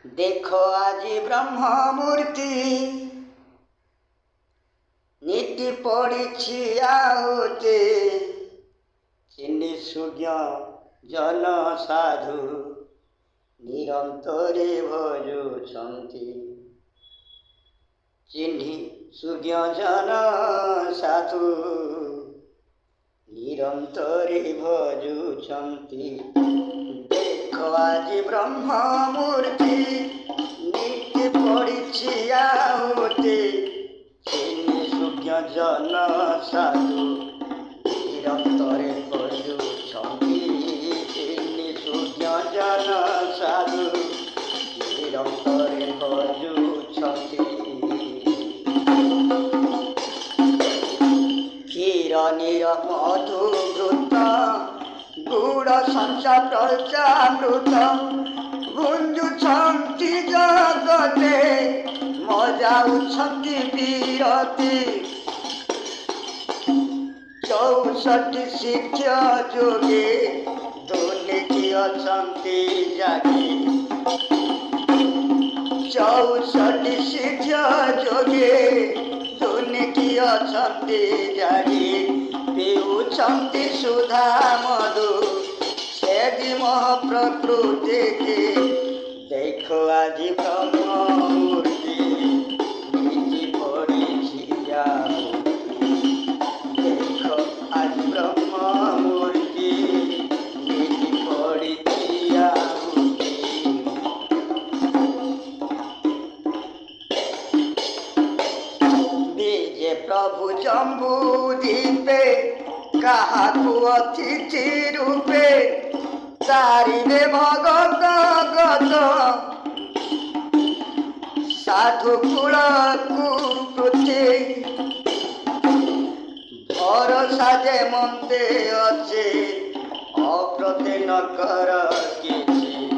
देखो আজি ब्रह्ममूर्ति नीति पड़ी आहुति चिन्नी सूर्य जन साधु निरंतरे भजुछन्ति चिन्नी सूर्य जन साधु निरंतरे भजुछन्ति देखो आज ब्रह्ममूर्ति नीति पड़ी आहुति चिन्नी सूर्य जन साधु निरंतरे भजुछन्ति चिन्नी सूर्य जन साधु निरंतरे भजुछन्ति क्षीर नीर मधुघृत गुड़ संचा प्रचामृत गुंजुछन्ति जगते मजाउछन्ति विरति 64 शिष्य जोगे दुर्नीति अछन्ति जागे 64 शिष्य जोगे दुर्नीति अछन्ति जागे पिउछन्ति सुधा मधु सेदी मह प्रकृति के देखो आज ब्रह्ममूर्ति नीति पड़ी आहुति देखो आज ब्रह्ममूर्ति नीति पड़ी आहुति बीजे प्रभु जम्बू दीपे काहाकु अतिथि रूपे तारिने भगत गत साधु कूलकु पृथ्वी भरोसा जे मन्ते अच्छे अप्रते न कर किछि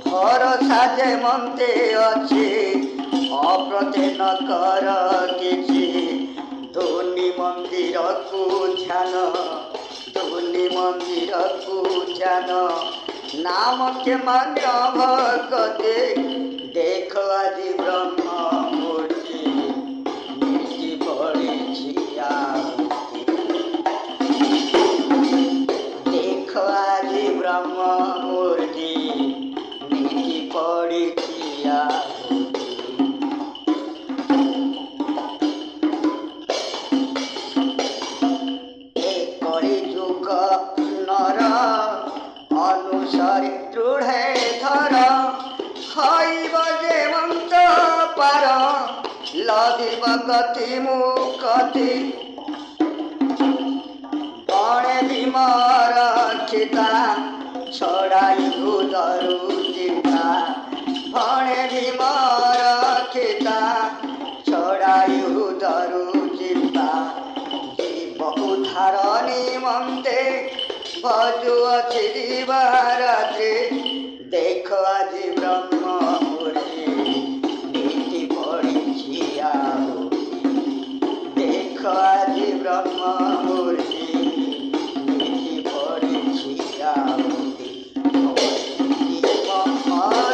भरोसा जे मन्ते अच्छे अप्रते न कर किछि धोनी मंदिर को ध्यान धोनी मंदिर को ध्यान नाम के मान्य भगते देख आज ब्रह्ममूर्ति नीति पड़ी आहुति देख आज ब्रह्ममूर्ति नीति पड़ी आहुति अनुसारी दृढ़ धर खाइब जेवंत पार लदिब गति मुक्ति बणे भीमर खिता छड़ाई भूदरु चिंता बणे भीमर खिता छड़ाई भूदरु चिंता जीव उद्धार निमन्ते भजु अछि दिवारात्रि देखो आज ब्रह्ममूर्ति नीति पड़ी आहुति देखो आज ब्रह्ममूर्ति नीति पड़ी आहुति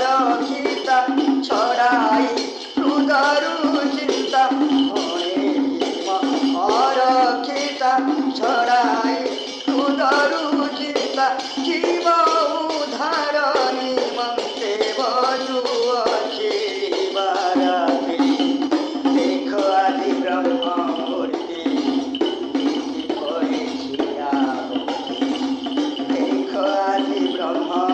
रक्षिता छड़ाई हृदयरु चिंता रक्षिता छड़ाई हृदयरु चिंता जीव उद्धार निमन्ते भजु अछि दिवारात्रि देखो आदि ब्रह्ममूर्ति नीति पड़ी आहुति देखो आदि ब्रह्म